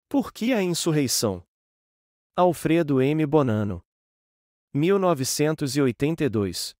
Por que a insurreição? Alfredo M. Bonanno. 1982.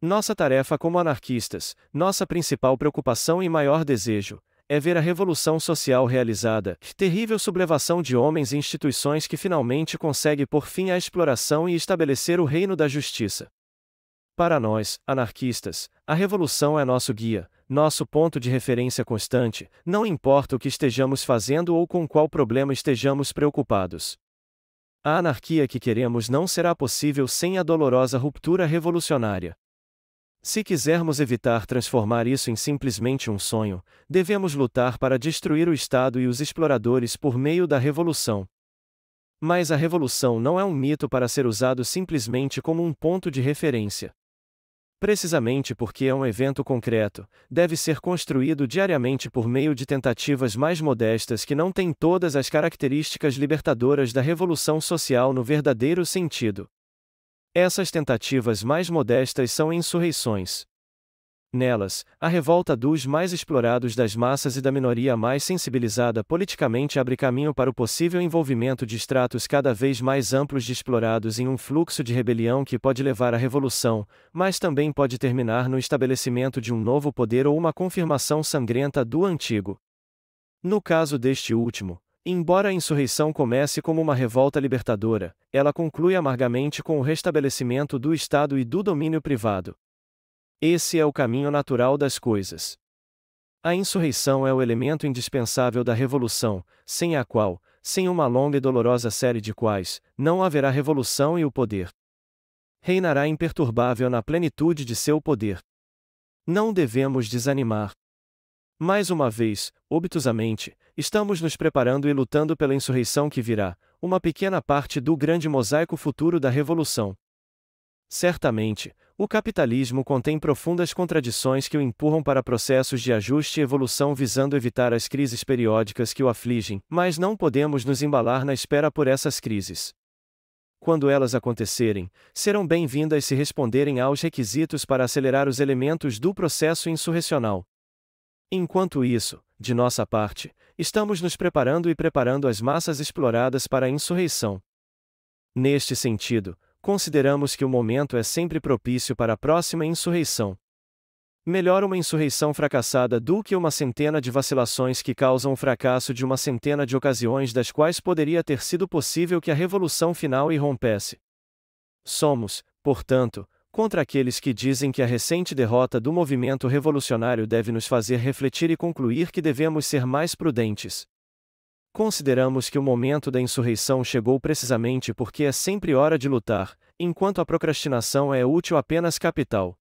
Nossa tarefa como anarquistas, nossa principal preocupação e maior desejo, é ver a revolução social realizada, terrível sublevação de homens e instituições que finalmente consegue pôr fim à exploração e estabelecer o reino da justiça. Para nós, anarquistas, a revolução é nosso guia, nosso ponto de referência constante, não importa o que estejamos fazendo ou com qual problema estejamos preocupados. A anarquia que queremos não será possível sem a dolorosa ruptura revolucionária. Se quisermos evitar transformar isso em simplesmente um sonho, devemos lutar para destruir o Estado e os exploradores por meio da revolução. Mas a revolução não é um mito para ser usado simplesmente como um ponto de referência. Precisamente porque é um evento concreto, deve ser construído diariamente por meio de tentativas mais modestas que não têm todas as características libertadoras da revolução social no verdadeiro sentido. Essas tentativas mais modestas são insurreições. Nelas, a revolta dos mais explorados das massas e da minoria mais sensibilizada politicamente abre caminho para o possível envolvimento de estratos cada vez mais amplos de explorados em um fluxo de rebelião que pode levar à revolução, mas também pode terminar no estabelecimento de um novo poder ou uma confirmação sangrenta do antigo. No caso deste último, embora a insurreição comece como uma revolta libertadora, ela conclui amargamente com o restabelecimento do Estado e do domínio privado. Esse é o caminho natural das coisas. A insurreição é o elemento indispensável da revolução, sem a qual, sem uma longa e dolorosa série de quais, não haverá revolução e o poder reinará imperturbável na plenitude de seu poder. Não devemos desanimar. Mais uma vez, obtusamente, estamos nos preparando e lutando pela insurreição que virá, uma pequena parte do grande mosaico futuro da revolução. Certamente, o capitalismo contém profundas contradições que o empurram para processos de ajuste e evolução visando evitar as crises periódicas que o afligem, mas não podemos nos embalar na espera por essas crises. Quando elas acontecerem, serão bem-vindas se responderem aos requisitos para acelerar os elementos do processo insurrecional. Enquanto isso, de nossa parte, estamos nos preparando e preparando as massas exploradas para a insurreição. Neste sentido, consideramos que o momento é sempre propício para a próxima insurreição. Melhor uma insurreição fracassada do que uma centena de vacilações que causam o fracasso de uma centena de ocasiões das quais poderia ter sido possível que a revolução final irrompesse. Somos, portanto, contra aqueles que dizem que a recente derrota do movimento revolucionário deve nos fazer refletir e concluir que devemos ser mais prudentes. Consideramos que o momento da insurreição chegou precisamente porque é sempre hora de lutar, enquanto a procrastinação é útil apenas capital.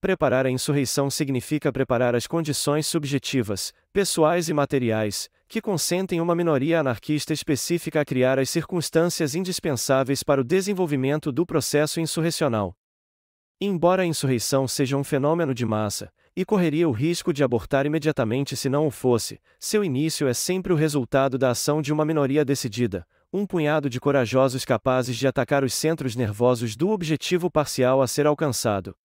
Preparar a insurreição significa preparar as condições subjetivas, pessoais e materiais, que consentem uma minoria anarquista específica a criar as circunstâncias indispensáveis para o desenvolvimento do processo insurrecional. Embora a insurreição seja um fenômeno de massa, e correria o risco de abortar imediatamente se não o fosse, seu início é sempre o resultado da ação de uma minoria decidida, um punhado de corajosos capazes de atacar os centros nervosos do objetivo parcial a ser alcançado.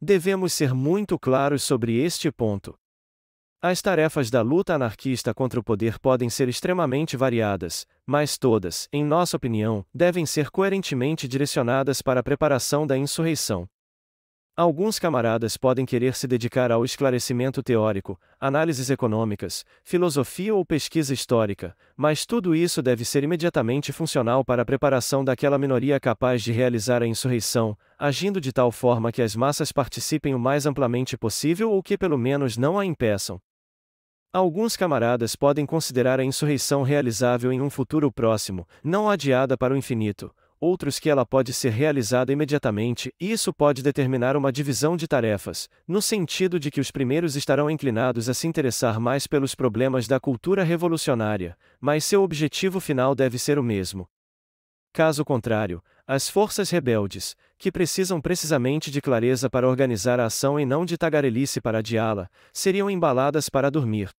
Devemos ser muito claros sobre este ponto. As tarefas da luta anarquista contra o poder podem ser extremamente variadas, mas todas, em nossa opinião, devem ser coerentemente direcionadas para a preparação da insurreição. Alguns camaradas podem querer se dedicar ao esclarecimento teórico, análises econômicas, filosofia ou pesquisa histórica, mas tudo isso deve ser imediatamente funcional para a preparação daquela minoria capaz de realizar a insurreição, agindo de tal forma que as massas participem o mais amplamente possível ou que pelo menos não a impeçam. Alguns camaradas podem considerar a insurreição realizável em um futuro próximo, não adiada para o infinito, outros que ela pode ser realizada imediatamente, e isso pode determinar uma divisão de tarefas, no sentido de que os primeiros estarão inclinados a se interessar mais pelos problemas da cultura revolucionária, mas seu objetivo final deve ser o mesmo. Caso contrário, as forças rebeldes, que precisam precisamente de clareza para organizar a ação e não de tagarelice para adiá-la, seriam embaladas para dormir.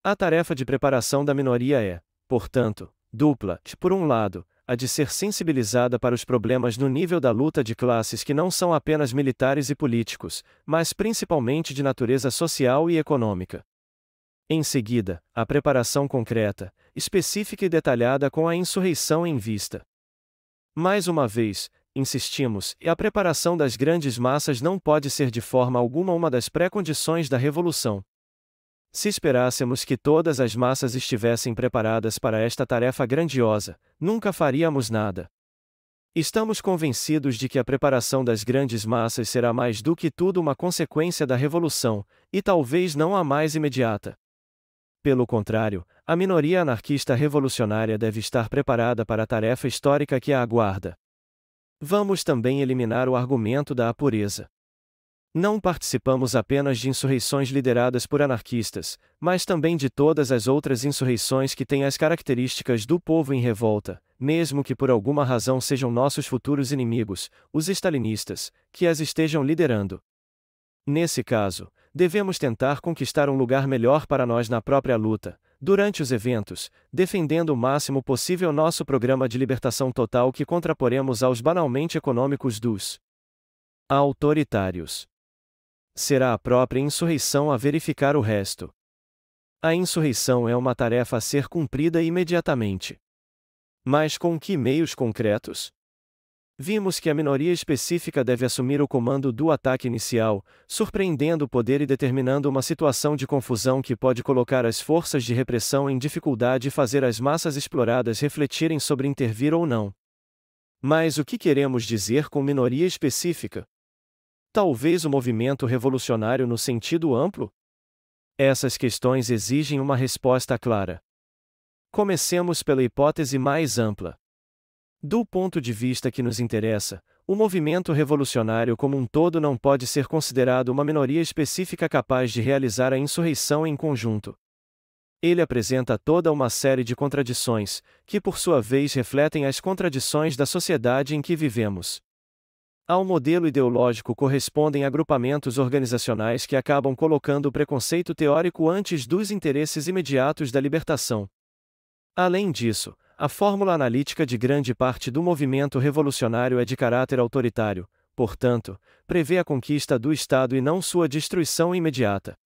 A tarefa de preparação da minoria é, portanto, dupla, por um lado, a de ser sensibilizada para os problemas no nível da luta de classes que não são apenas militares e políticos, mas principalmente de natureza social e econômica. Em seguida, a preparação concreta, específica e detalhada com a insurreição em vista. Mais uma vez, insistimos, e a preparação das grandes massas não pode ser de forma alguma uma das pré-condições da revolução. Se esperássemos que todas as massas estivessem preparadas para esta tarefa grandiosa, nunca faríamos nada. Estamos convencidos de que a preparação das grandes massas será mais do que tudo uma consequência da revolução, e talvez não a mais imediata. Pelo contrário, a minoria anarquista revolucionária deve estar preparada para a tarefa histórica que a aguarda. Vamos também eliminar o argumento da apureza. Não participamos apenas de insurreições lideradas por anarquistas, mas também de todas as outras insurreições que têm as características do povo em revolta, mesmo que por alguma razão sejam nossos futuros inimigos, os stalinistas, que as estejam liderando. Nesse caso, devemos tentar conquistar um lugar melhor para nós na própria luta, durante os eventos, defendendo o máximo possível nosso programa de libertação total que contraporemos aos banalmente econômicos dos autoritários. Será a própria insurreição a verificar o resto. A insurreição é uma tarefa a ser cumprida imediatamente. Mas com que meios concretos? Vimos que a minoria específica deve assumir o comando do ataque inicial, surpreendendo o poder e determinando uma situação de confusão que pode colocar as forças de repressão em dificuldade e fazer as massas exploradas refletirem sobre intervir ou não. Mas o que queremos dizer com minoria específica? Talvez o movimento revolucionário no sentido amplo? Essas questões exigem uma resposta clara. Comecemos pela hipótese mais ampla. Do ponto de vista que nos interessa, o movimento revolucionário como um todo não pode ser considerado uma minoria específica capaz de realizar a insurreição em conjunto. Ele apresenta toda uma série de contradições, que por sua vez refletem as contradições da sociedade em que vivemos. Ao modelo ideológico correspondem agrupamentos organizacionais que acabam colocando o preconceito teórico antes dos interesses imediatos da libertação. Além disso, a fórmula analítica de grande parte do movimento revolucionário é de caráter autoritário, portanto, prevê a conquista do Estado e não sua destruição imediata.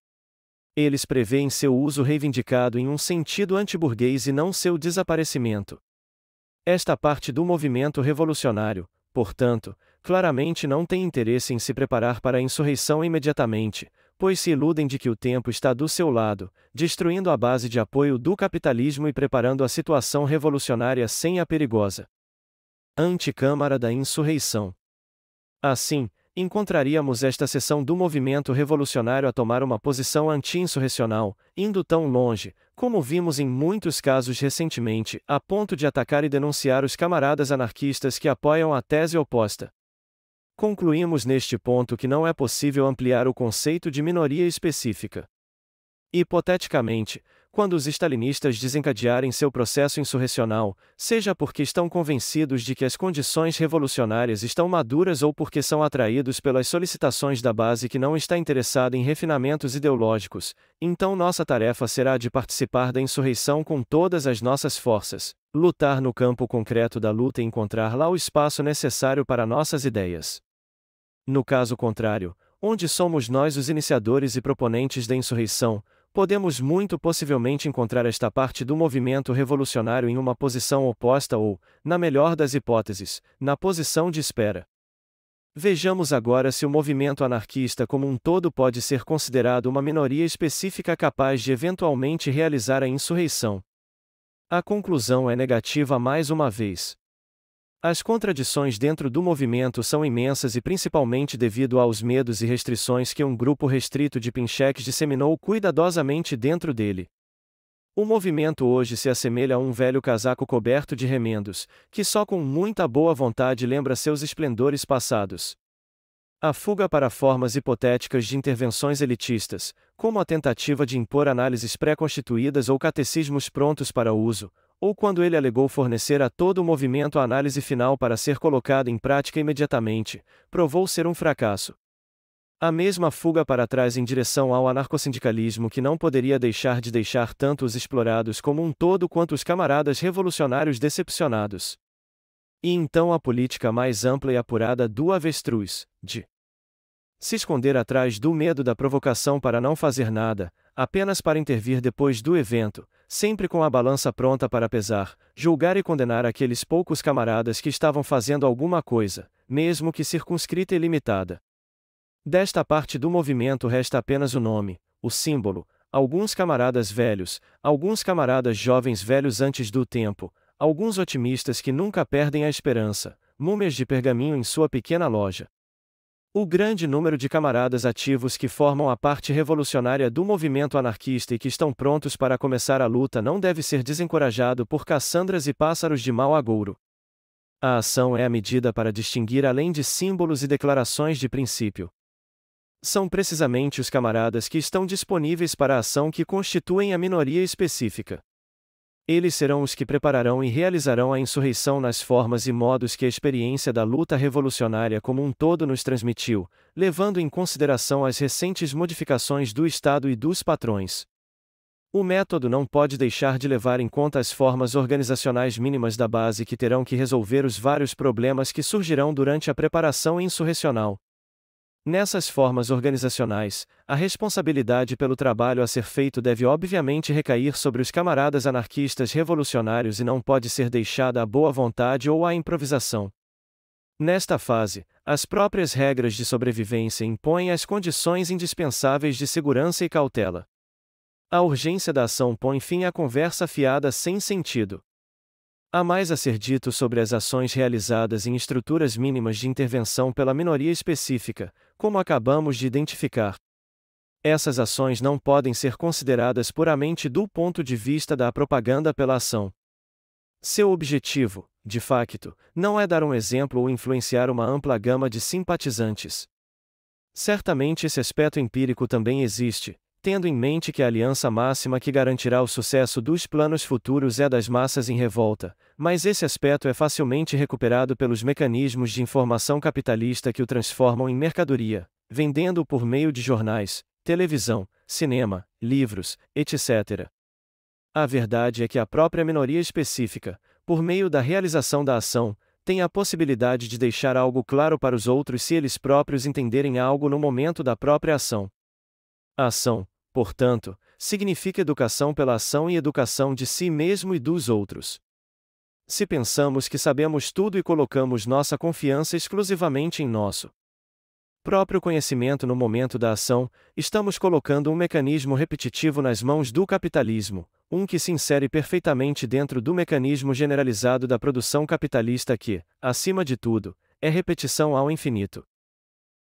Eles prevêem seu uso reivindicado em um sentido antiburguês e não seu desaparecimento. Esta parte do movimento revolucionário, portanto, claramente não tem interesse em se preparar para a insurreição imediatamente, pois se iludem de que o tempo está do seu lado, destruindo a base de apoio do capitalismo e preparando a situação revolucionária sem a perigosa antecâmara da insurreição. Assim, encontraríamos esta seção do movimento revolucionário a tomar uma posição anti-insurrecional, indo tão longe, como vimos em muitos casos recentemente, a ponto de atacar e denunciar os camaradas anarquistas que apoiam a tese oposta. Concluímos neste ponto que não é possível ampliar o conceito de minoria específica. Hipoteticamente, quando os stalinistas desencadearem seu processo insurrecional, seja porque estão convencidos de que as condições revolucionárias estão maduras ou porque são atraídos pelas solicitações da base que não está interessada em refinamentos ideológicos, então nossa tarefa será de participar da insurreição com todas as nossas forças, lutar no campo concreto da luta e encontrar lá o espaço necessário para nossas ideias. No caso contrário, onde somos nós os iniciadores e proponentes da insurreição, podemos muito possivelmente encontrar esta parte do movimento revolucionário em uma posição oposta ou, na melhor das hipóteses, na posição de espera. Vejamos agora se o movimento anarquista como um todo pode ser considerado uma minoria específica capaz de eventualmente realizar a insurreição. A conclusão é negativa mais uma vez. As contradições dentro do movimento são imensas e principalmente devido aos medos e restrições que um grupo restrito de pincheques disseminou cuidadosamente dentro dele. O movimento hoje se assemelha a um velho casaco coberto de remendos, que só com muita boa vontade lembra seus esplendores passados. A fuga para formas hipotéticas de intervenções elitistas, como a tentativa de impor análises pré-constituídas ou catecismos prontos para uso, ou quando ele alegou fornecer a todo o movimento a análise final para ser colocada em prática imediatamente, provou ser um fracasso. A mesma fuga para trás em direção ao anarcossindicalismo que não poderia deixar de deixar tanto os explorados como um todo quanto os camaradas revolucionários decepcionados. E então a política mais ampla e apurada do avestruz, de Se esconder atrás do medo da provocação para não fazer nada, apenas para intervir depois do evento, sempre com a balança pronta para pesar, julgar e condenar aqueles poucos camaradas que estavam fazendo alguma coisa, mesmo que circunscrita e limitada. Desta parte do movimento resta apenas o nome, o símbolo, alguns camaradas velhos, alguns camaradas jovens velhos antes do tempo, alguns otimistas que nunca perdem a esperança, múmias de pergaminho em sua pequena loja. O grande número de camaradas ativos que formam a parte revolucionária do movimento anarquista e que estão prontos para começar a luta não deve ser desencorajado por caçandras e pássaros de mau agouro. A ação é a medida para distinguir além de símbolos e declarações de princípio. São precisamente os camaradas que estão disponíveis para a ação que constituem a minoria específica. Eles serão os que prepararão e realizarão a insurreição nas formas e modos que a experiência da luta revolucionária como um todo nos transmitiu, levando em consideração as recentes modificações do Estado e dos patrões. O método não pode deixar de levar em conta as formas organizacionais mínimas da base que terão que resolver os vários problemas que surgirão durante a preparação insurrecional. Nessas formas organizacionais, a responsabilidade pelo trabalho a ser feito deve obviamente recair sobre os camaradas anarquistas revolucionários e não pode ser deixada à boa vontade ou à improvisação. Nesta fase, as próprias regras de sobrevivência impõem as condições indispensáveis de segurança e cautela. A urgência da ação põe fim à conversa fiada sem sentido. Há mais a ser dito sobre as ações realizadas em estruturas mínimas de intervenção pela minoria específica, como acabamos de identificar. Essas ações não podem ser consideradas puramente do ponto de vista da propaganda pela ação. Seu objetivo, de facto, não é dar um exemplo ou influenciar uma ampla gama de simpatizantes. Certamente esse aspecto empírico também existe, tendo em mente que a aliança máxima que garantirá o sucesso dos planos futuros é das massas em revolta, mas esse aspecto é facilmente recuperado pelos mecanismos de informação capitalista que o transformam em mercadoria, vendendo-o por meio de jornais, televisão, cinema, livros, etc. A verdade é que a própria minoria específica, por meio da realização da ação, tem a possibilidade de deixar algo claro para os outros se eles próprios entenderem algo no momento da própria ação. A ação, portanto, significa educação pela ação e educação de si mesmo e dos outros. Se pensamos que sabemos tudo e colocamos nossa confiança exclusivamente em nosso próprio conhecimento no momento da ação, estamos colocando um mecanismo repetitivo nas mãos do capitalismo, que se insere perfeitamente dentro do mecanismo generalizado da produção capitalista que, acima de tudo, é repetição ao infinito.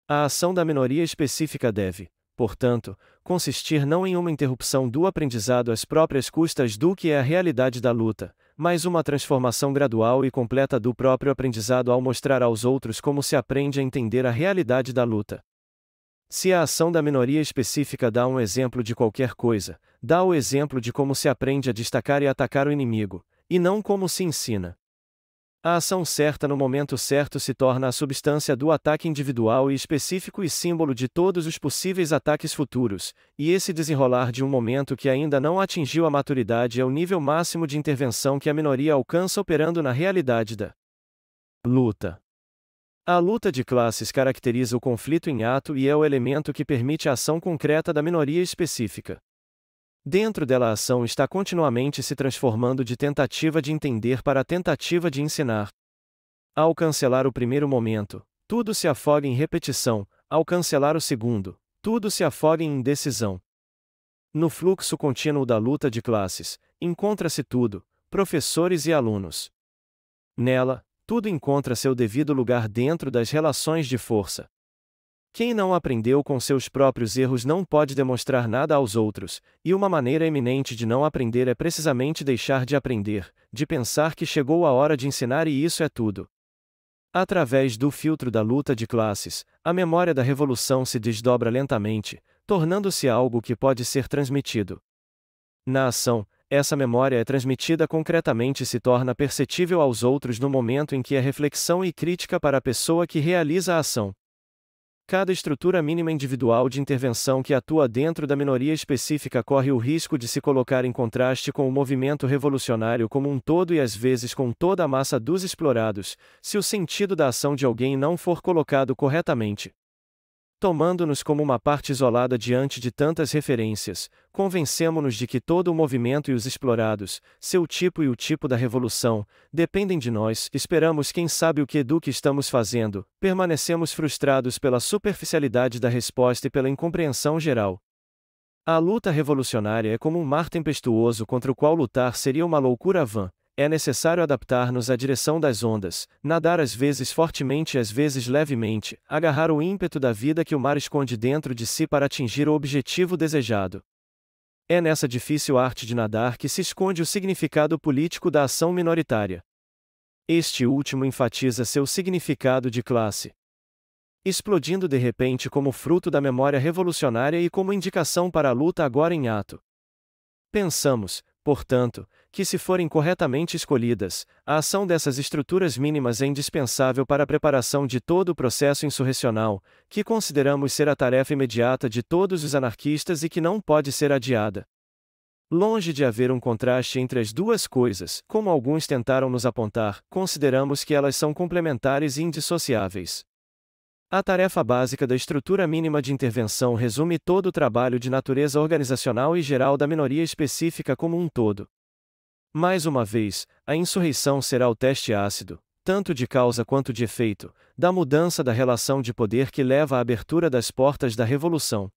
A ação da minoria específica deve, portanto, consistir não em uma interrupção do aprendizado às próprias custas do que é a realidade da luta, mas uma transformação gradual e completa do próprio aprendizado ao mostrar aos outros como se aprende a entender a realidade da luta. Se a ação da minoria específica dá um exemplo de qualquer coisa, dá o exemplo de como se aprende a destacar e atacar o inimigo, e não como se ensina. A ação certa no momento certo se torna a substância do ataque individual e específico e símbolo de todos os possíveis ataques futuros, e esse desenrolar de um momento que ainda não atingiu a maturidade é o nível máximo de intervenção que a minoria alcança operando na realidade da luta. A luta de classes caracteriza o conflito em ato e é o elemento que permite a ação concreta da minoria específica. Dentro dela a ação está continuamente se transformando de tentativa de entender para tentativa de ensinar. Ao cancelar o primeiro momento, tudo se afoga em repetição, ao cancelar o segundo, tudo se afoga em indecisão. No fluxo contínuo da luta de classes, encontra-se tudo, professores e alunos. Nela, tudo encontra seu devido lugar dentro das relações de força. Quem não aprendeu com seus próprios erros não pode demonstrar nada aos outros, e uma maneira eminente de não aprender é precisamente deixar de aprender, de pensar que chegou a hora de ensinar e isso é tudo. Através do filtro da luta de classes, a memória da revolução se desdobra lentamente, tornando-se algo que pode ser transmitido. Na ação, essa memória é transmitida concretamente e se torna perceptível aos outros no momento em que é reflexão e crítica para a pessoa que realiza a ação. Cada estrutura mínima individual de intervenção que atua dentro da minoria específica corre o risco de se colocar em contraste com o movimento revolucionário como um todo e às vezes com toda a massa dos explorados, se o sentido da ação de alguém não for colocado corretamente. Tomando-nos como uma parte isolada diante de tantas referências, convencemo-nos de que todo o movimento e os explorados, seu tipo e o tipo da revolução, dependem de nós, esperamos quem sabe o que do que estamos fazendo, permanecemos frustrados pela superficialidade da resposta e pela incompreensão geral. A luta revolucionária é como um mar tempestuoso contra o qual lutar seria uma loucura vã. É necessário adaptar-nos à direção das ondas, nadar às vezes fortemente e às vezes levemente, agarrar o ímpeto da vida que o mar esconde dentro de si para atingir o objetivo desejado. É nessa difícil arte de nadar que se esconde o significado político da ação minoritária. Este último enfatiza seu significado de classe, explodindo de repente como fruto da memória revolucionária e como indicação para a luta agora em ato. Pensamos, portanto, que se forem corretamente escolhidas, a ação dessas estruturas mínimas é indispensável para a preparação de todo o processo insurrecional, que consideramos ser a tarefa imediata de todos os anarquistas e que não pode ser adiada. Longe de haver um contraste entre as duas coisas, como alguns tentaram nos apontar, consideramos que elas são complementares e indissociáveis. A tarefa básica da estrutura mínima de intervenção resume todo o trabalho de natureza organizacional e geral da minoria específica como um todo. Mais uma vez, a insurreição será o teste ácido, tanto de causa quanto de efeito, da mudança da relação de poder que leva à abertura das portas da revolução.